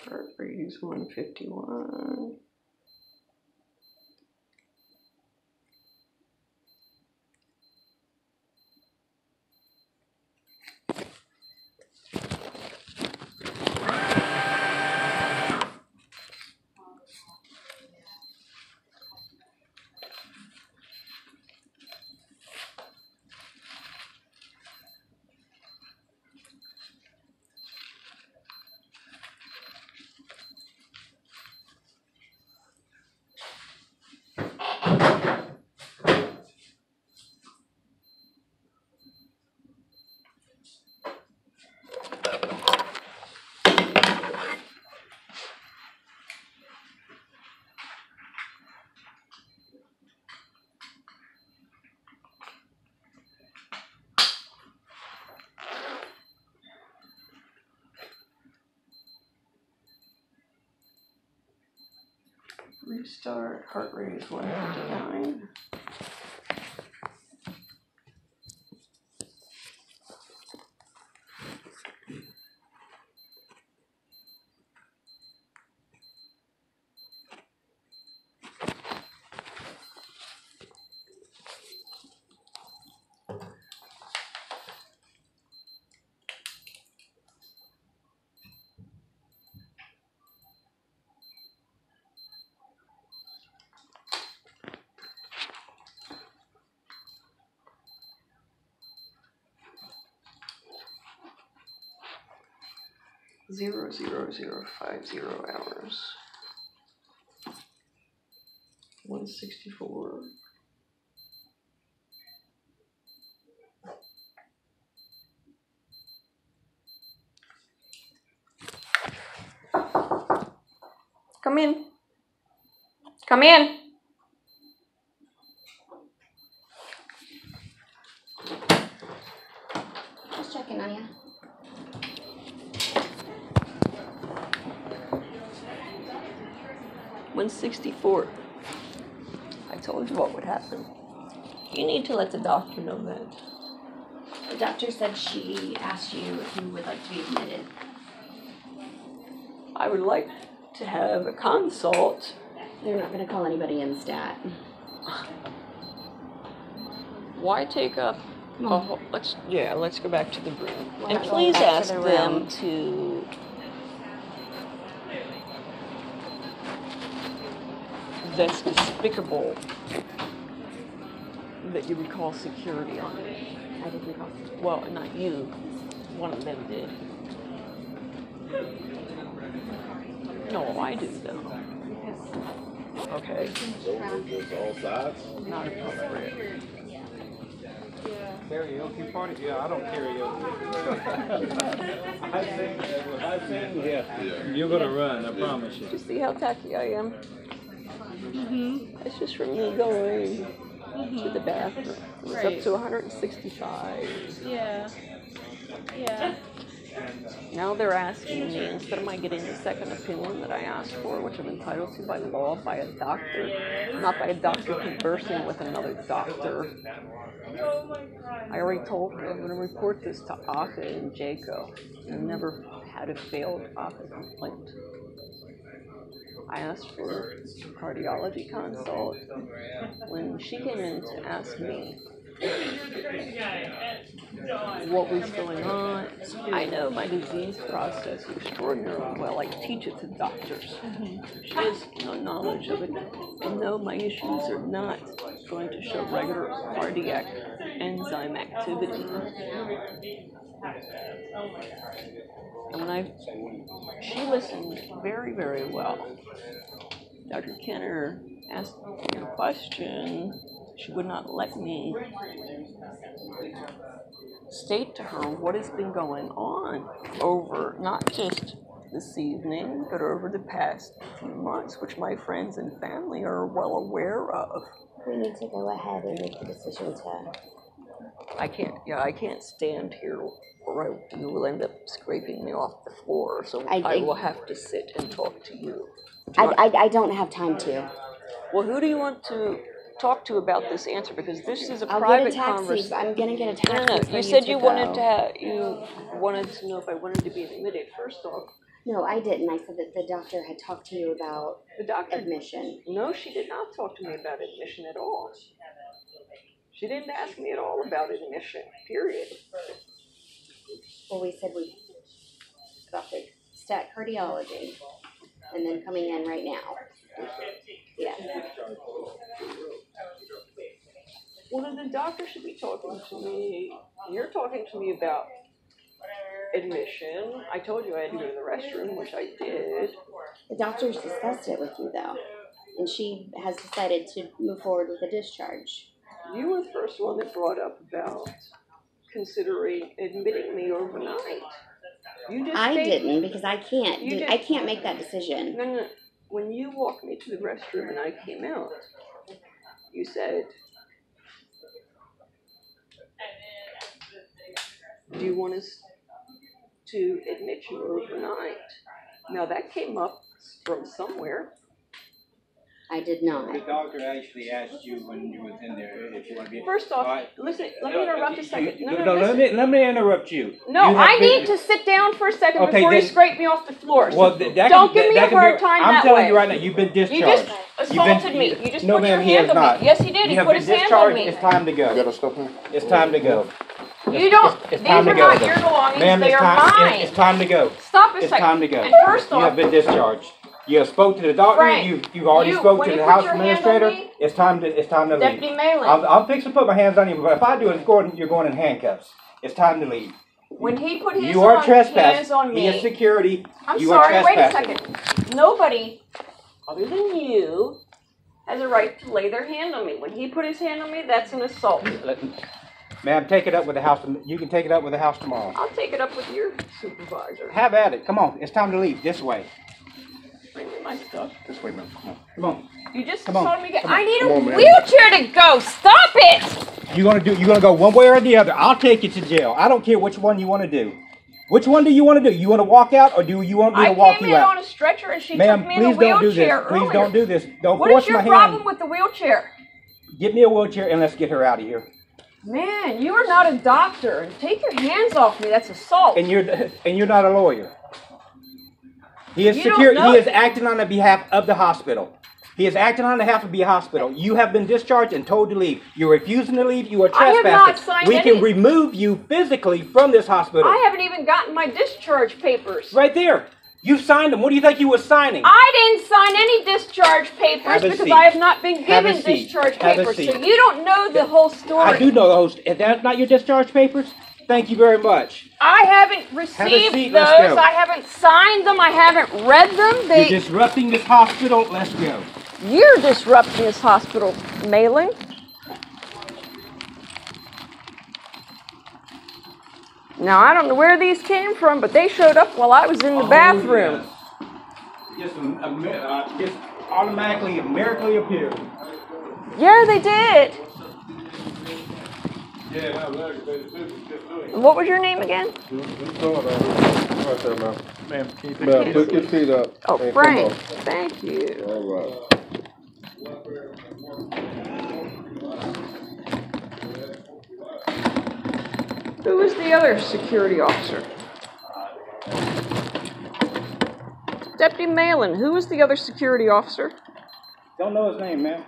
Heart rate is 151. Restart, heart rate is 159. Zero, 50 hours. 164. Come in. Come in. Just checking on you. $164. I told you what would happen. You need to let the doctor know that. The doctor said she asked you if you would like to be admitted. I would like to have a consult. They're not going to call anybody in stat. Why take up a whole, let's go back to the room. And Going please back to ask the them room. to that's despicable that you would call security on me. I didn't call. Well, not you. One of them did. No, I do though. Okay. All sides. Not appropriate. Karaoke party? Yeah, I don't karaoke. I sing, yeah. You're gonna run, I promise you. Do you see how tacky I am? It's just from me going to the bathroom. It was up to 165. Yeah. Yeah. Now they're asking me, instead of my getting the second opinion that I asked for, which I'm entitled to by law, by a doctor, not by a doctor conversing with another doctor. I already told her I'm going to report this to ACA and JACO. I've never had a failed ACA complaint. I asked for a cardiology consult. When she came in to ask me what was going on, I know my disease process extraordinarily well. I teach it to doctors. She has no knowledge of it. And no, my issues are not going to show regular cardiac enzyme activity. And she listened very, very well. Dr. Kenner asked a question. She would not let me state to her what has been going on over not just this evening, but over the past few months, which my friends and family are well aware of. We need to go ahead and make the decision to. I can't stand here, or you will end up scraping me off the floor. So I will have to sit and talk to you. I don't have time to. Well, who do you want to talk to about this answer? Because this is a I'll private get a taxi. conversation. I'm gonna get a taxi. No. You said you wanted to know if I wanted to be admitted. First off, No, I didn't. I said that the doctor had talked to you about The doctor, admission. no, she did not talk to me about admission at all. She didn't ask me at all about admission, period. Well, we said we about the stat cardiology, and then coming in right now. Yeah. Well, then the doctor should be talking to me. You're talking to me about admission. I told you I had to go to the restroom, which I did. The doctor's discussed it with you, though, and she has decided to move forward with a discharge. You were the first one that brought up about considering admitting me overnight. You just I didn't, because I can't. I can't make that decision. No. When you walked me to the restroom and I came out, you said, do you want us to admit you overnight? Now that came up from somewhere. I did not. The doctor actually asked you when you was in there if you want to be. First off, listen, let me interrupt a second. Let me interrupt you. No, I need to sit down for a second before you scrape me off the floor. Well, don't give me a hard time that way. I'm telling you right now, you've been discharged. You just assaulted me. You just put your hand on me. Yes, he did. He put his hand on me. It's time to go. You gotta stop him. It's time to go. You don't. These are not your belongings. They are mine. It's time to go. Stop a second. It's time to go. And first off, you have been discharged. You have spoke to the doctor. Frank, you've already spoke to the house administrator. Me, it's time to leave. Deputy Maylon. I'm fixing to put my hands on you, but if I do it, you're going in handcuffs. It's time to leave. When he put his hands on me, he is security. I'm sorry. Wait a second. Nobody, other than you, has a right to lay their hand on me. When he put his hand on me, that's an assault. Ma'am, take it up with the house. You can take it up with the house tomorrow. I'll take it up with your supervisor. Have at it. Come on. It's time to leave. This way. Bring me my stuff. This way, man. Come on. You just told me I need a wheelchair to go. Stop it! You're gonna go one way or the other. I'll take you to jail. I don't care which one you want to do. Which one do you want to do? You want to walk out, or do you want me to walk you out? I came in on a stretcher and she took me in a wheelchair earlier. Please don't do this. Don't what force is your my hand. problem with the wheelchair? Get me a wheelchair and let's get her out of here. Man, you are not a doctor. Take your hands off me. That's assault. And you're not a lawyer. He is secure. He is acting on the behalf of the hospital. He is acting on behalf of the hospital. You have been discharged and told to leave. You're refusing to leave. You are trespassing. I have not signed We can remove you physically from this hospital. I haven't even gotten my discharge papers. Right there. You signed them. What do you think you were signing? I didn't sign any discharge papers because I have not been given discharge papers. So you don't know the whole story. I do know the whole story. If that's not your discharge papers, thank you very much. I haven't received those. I haven't signed them. I haven't read them. You're disrupting this hospital. Let's go. You're disrupting this hospital, Maylon. Now, I don't know where these came from, but they showed up while I was in the bathroom. Yes. Just automatically, miraculously appeared. Yeah, they did. What was your name again? Ma'am, put your feet up. Oh, Frank. Thank you. All right. Who was the other security officer? Deputy Maylon. Who was the other security officer? Don't know his name, ma'am.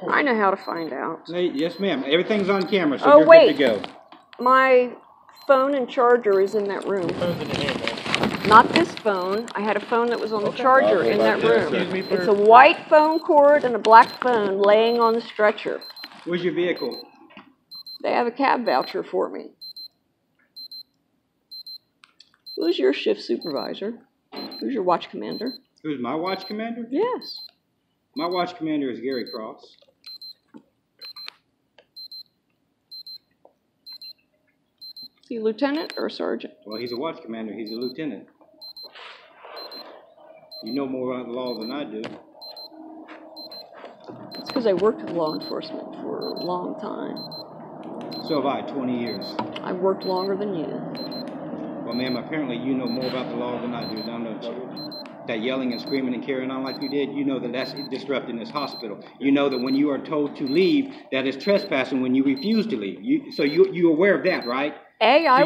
I know how to find out. Yes, ma'am. Everything's on camera, so you're good to go. My phone and charger is in that room. Not this phone. I had a phone that was on the charger in that room. It's a white phone cord and a black phone laying on the stretcher. Where's your vehicle? They have a cab voucher for me. Who's your shift supervisor? Who's your watch commander? Who's my watch commander? Yes. My watch commander is Gary Cross. Is he a lieutenant or a sergeant? Well, he's a watch commander. He's a lieutenant. You know more about the law than I do. It's because I worked with law enforcement for a long time. So have I, 20 years. I've worked longer than you. Well, ma'am, apparently you know more about the law than I do, don't you? That yelling and screaming and carrying on like you did, you know that that's disrupting this hospital. You know that when you are told to leave, that is trespassing when you refuse to leave. So you're aware of that, right? I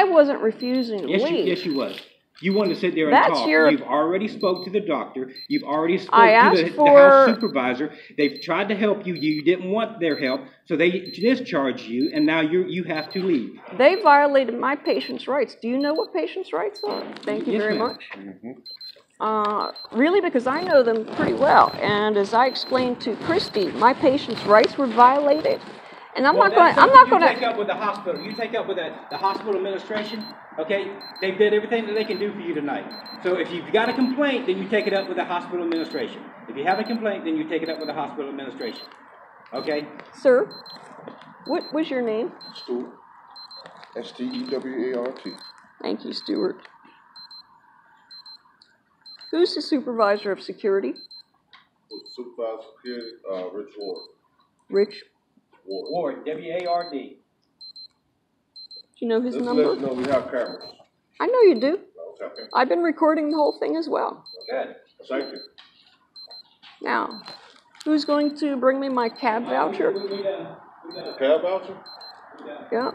wasn't refusing to leave. Yes, you was. You want to sit there and That's talk. your- You've already spoke to the doctor. You've already spoke I to asked the for- house supervisor. They've tried to help you. You didn't want their help, so they discharged you, and now you have to leave. They violated my patient's rights. Do you know what patient's rights are? Thank you Yes, very ma'am. much. Really, because I know them pretty well. And as I explained to Christie, my patient's rights were violated. And I'm not going. You take up with the hospital. You take up with the hospital administration. Okay, they did everything that they can do for you tonight. So if you've got a complaint, then you take it up with the hospital administration. If you have a complaint, then you take it up with the hospital administration. Okay. Sir, what was your name? Stewart. Stewart. Thank you, Stuart. Who's the supervisor of security? Supervisor security, Rich Ward. Rich. Ward, W-A-R-D. Do you know his Just number? let you know we have cameras. I know you do. Okay. I've been recording the whole thing as well. Good. Thank you. Now, who's going to bring me my cab voucher? Cab voucher? Yeah.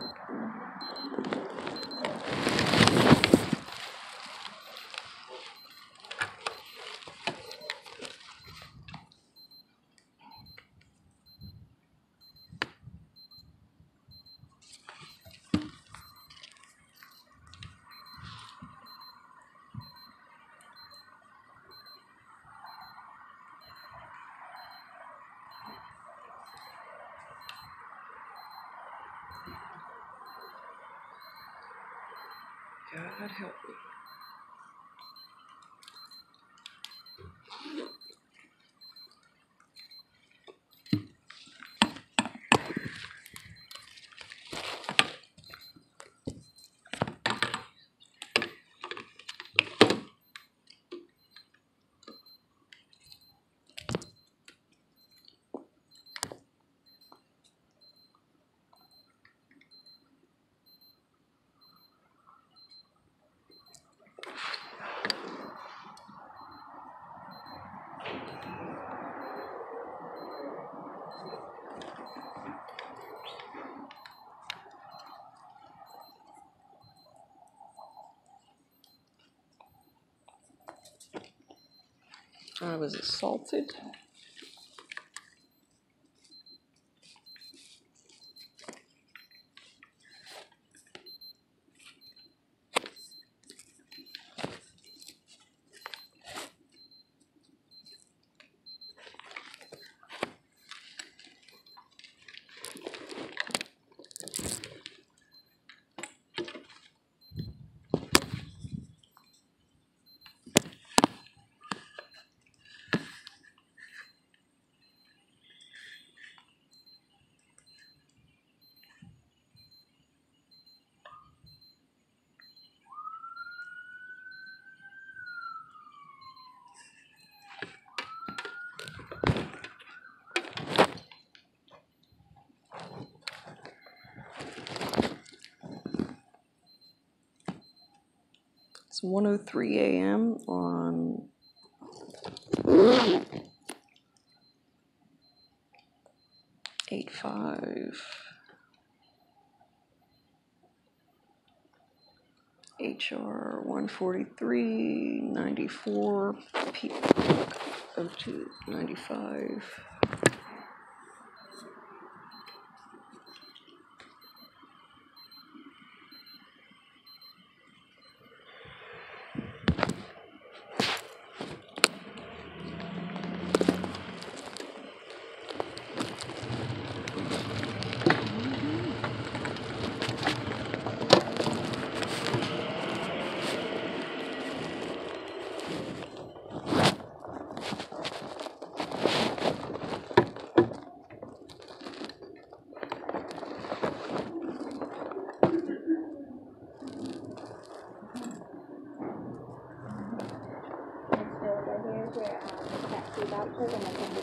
God help me. I was assaulted. It's 1:03 a.m. on 8/5. HR 143-94 P 02-95.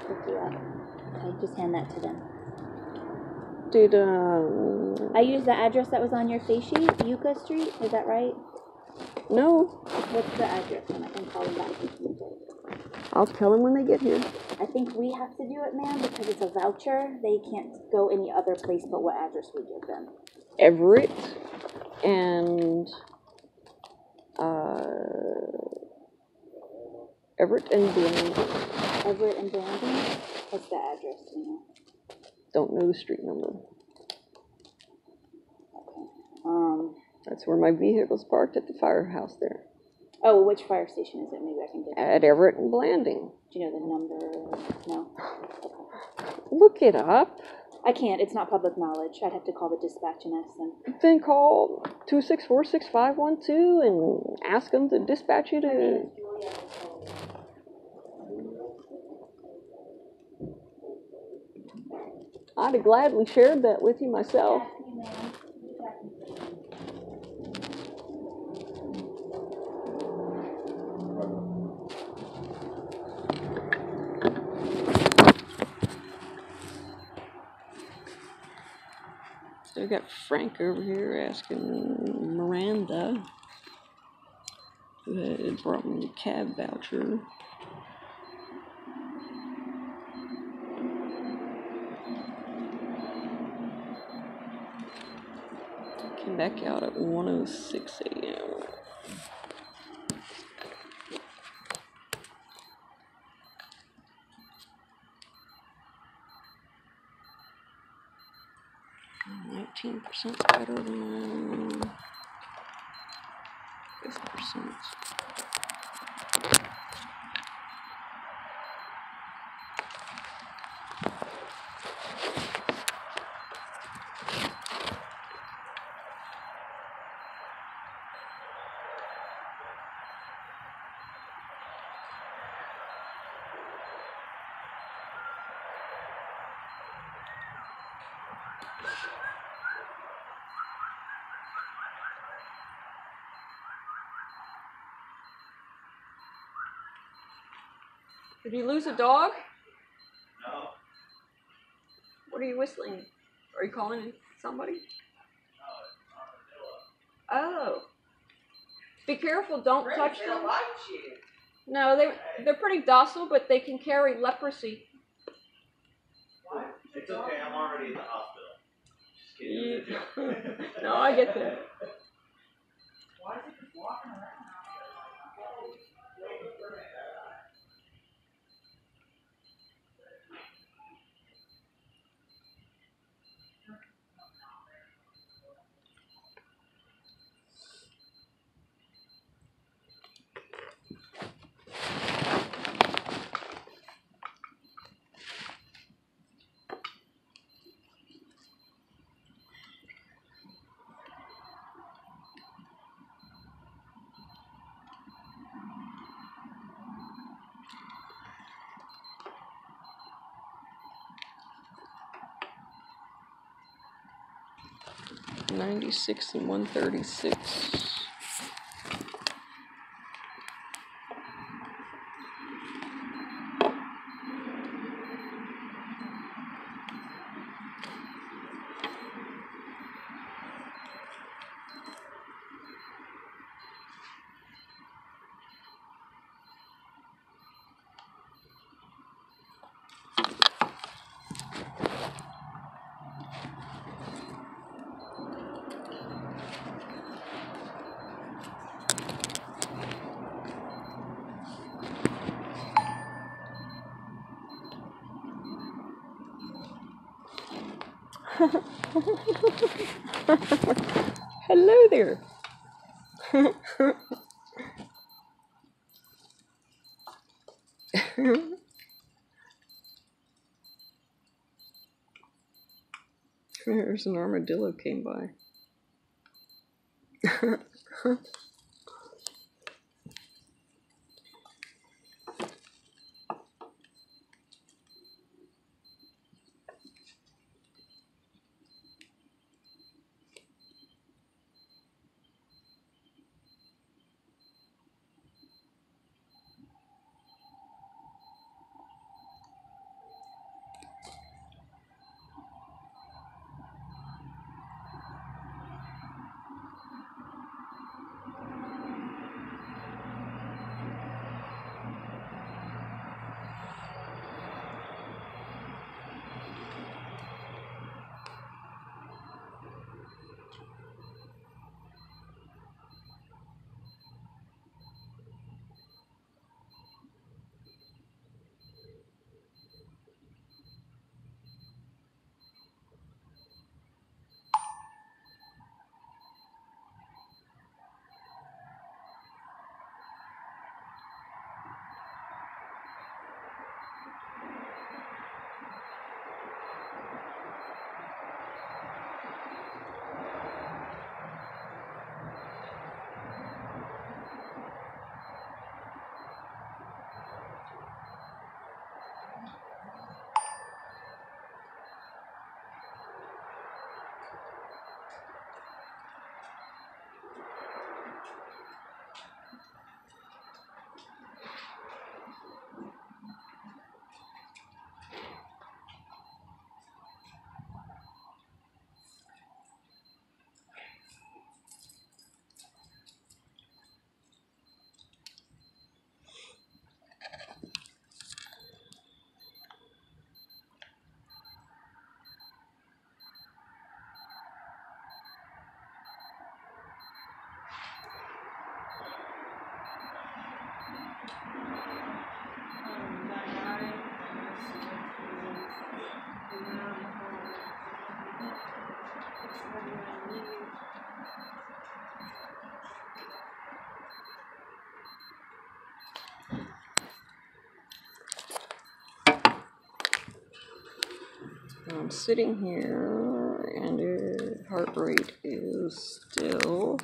Okay, just hand that to them. Did I used the address that was on your face sheet, Yucca Street, is that right? no? What's the address? And I can call them back. I'll tell them when they get here. I think we have to do it, ma'am, because it's a voucher. They can't go any other place but what address we give them. Everett and Everett and Blanding. Everett and Blanding? What's the address, do you know? Don't know the street number. Okay. That's where my vehicle's parked at the firehouse there. Oh, which fire station is it? Maybe I can get it. At Everett and Blanding. Do you know the number? No? Look it up. I can't. It's not public knowledge. I'd have to call the dispatch and ask them. Then call 264-6512 and ask them to dispatch you to... I'd have gladly shared that with you myself. So we got Frank over here asking Miranda, who had brought me a cab voucher. Came back out at 1:06 a.m. %, better than 50%. Did you lose a dog? No. What are you whistling? Are you calling somebody? Oh. Be careful, don't touch them. No, they're pretty docile, but they can carry leprosy. It's okay, I'm already in the hospital. Just kidding. No, I get that. Why is it just walking around? $96 and $136. Hello there. There's an armadillo came by. I'm sitting here and her heart rate is still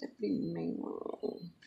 Deputy Maylon.